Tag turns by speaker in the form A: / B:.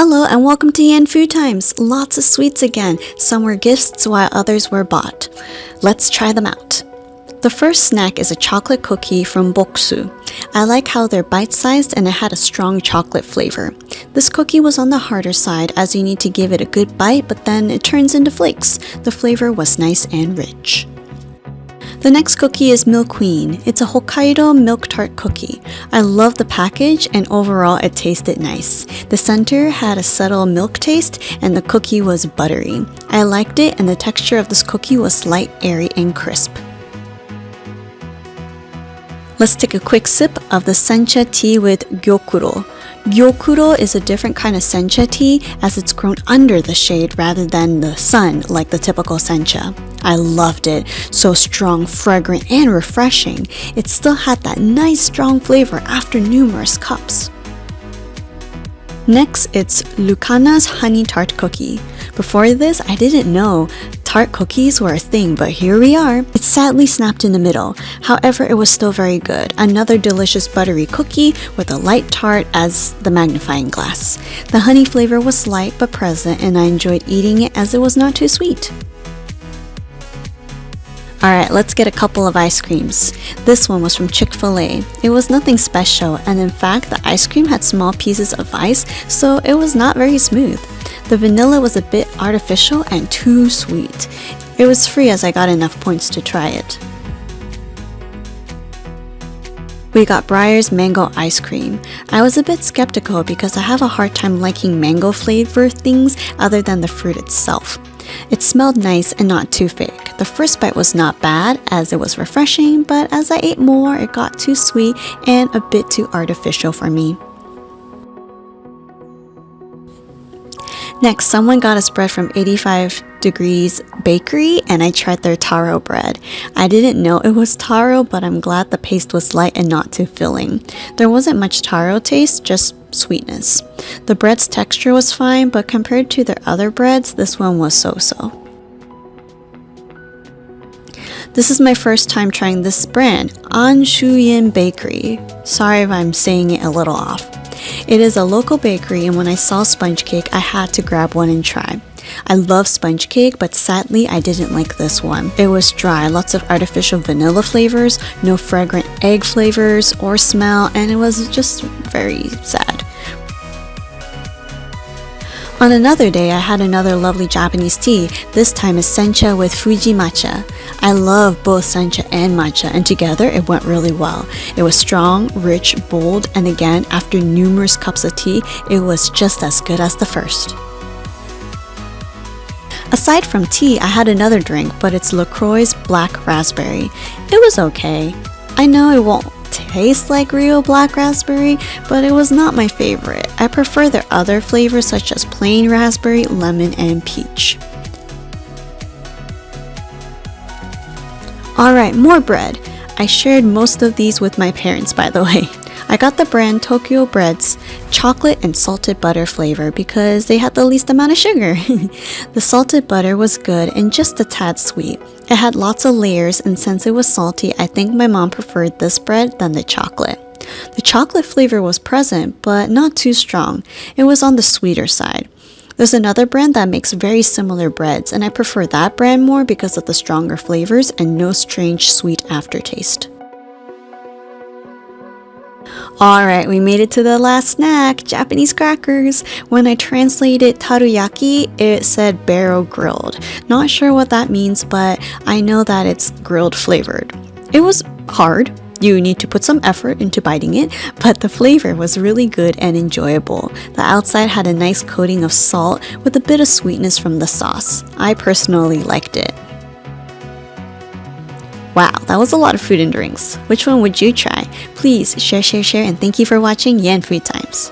A: Hello and welcome to Yan Food Times. Lots of sweets again. Some were gifts while others were bought. Let's try them out. The first snack is a chocolate cookie from Boksu. I like how they're bite-sized and it had a strong chocolate flavor. This cookie was on the harder side as you need to give it a good bite, but then it turns into flakes. The flavor was nice and rich. The next cookie is Milk Queen. It's a Hokkaido milk tart cookie. I love the package and overall it tasted nice. The center had a subtle milk taste and the cookie was buttery. I liked it and the texture of this cookie was light, airy, and crisp. Let's take a quick sip of the sencha tea with gyokuro. Gyokuro is a different kind of sencha tea as it's grown under the shade rather than the sun like the typical sencha. I loved it. So strong, fragrant, and refreshing. It still had that nice strong flavor after numerous cups. Next, it's Lucana's honey tart cookie. Before this, I didn't know tart cookies were a thing, but here we are. It sadly snapped in the middle. However, it was still very good. Another delicious buttery cookie with a light tart as the magnifying glass. The honey flavor was light but present, and I enjoyed eating it as it was not too sweet. Alright, let's get a couple of ice creams. This one was from Chick-fil-A. It was nothing special, and in fact, the ice cream had small pieces of ice, so it was not very smooth. The vanilla was a bit artificial and too sweet. It was free as I got enough points to try it. We got Breyer's mango ice cream. I was a bit skeptical because I have a hard time liking mango flavored things other than the fruit itself. It smelled nice and not too fake. The first bite was not bad as it was refreshing, but as I ate more, it got too sweet and a bit too artificial for me. Next, someone got us bread from 85 Degrees Bakery and I tried their taro bread. I didn't know it was taro, but I'm glad the paste was light and not too filling. There wasn't much taro taste, just sweetness. The bread's texture was fine, but compared to their other breads, this one was so-so. This is my first time trying this brand, An Shuyin Bakery. Sorry if I'm saying it a little off. It is a local bakery, and when I saw sponge cake, I had to grab one and try. I love sponge cake, but sadly I didn't like this one. It was dry, lots of artificial vanilla flavors, no fragrant egg flavors or smell, and it was just very sad. On another day, I had another lovely Japanese tea. This time is sencha with Fuji matcha. I love both sencha and matcha, and together it went really well. It was strong, rich, bold, and again, after numerous cups of tea, it was just as good as the first. Aside from tea, I had another drink, but it's LaCroix's Black Raspberry. It was okay. I know it won't taste like real black raspberry, but it was not my favorite. I prefer their other flavors such as plain raspberry, lemon, and peach. Alright, more bread. I shared most of these with my parents, by the way. I got the brand Tokyo Bread's chocolate and salted butter flavor because they had the least amount of sugar. The salted butter was good and just a tad sweet. It had lots of layers, and since it was salty, I think my mom preferred this bread than the chocolate. The chocolate flavor was present, but not too strong. It was on the sweeter side. There's another brand that makes very similar breads, and I prefer that brand more because of the stronger flavors and no strange sweet aftertaste. Alright, we made it to the last snack, Japanese crackers. When I translated taruyaki, it said barrel grilled. Not sure what that means, but I know that it's grilled flavored. It was hard. You need to put some effort into biting it, but the flavor was really good and enjoyable. The outside had a nice coating of salt with a bit of sweetness from the sauce. I personally liked it. Wow, that was a lot of food and drinks. Which one would you try? Please share, and thank you for watching Yan Food Times.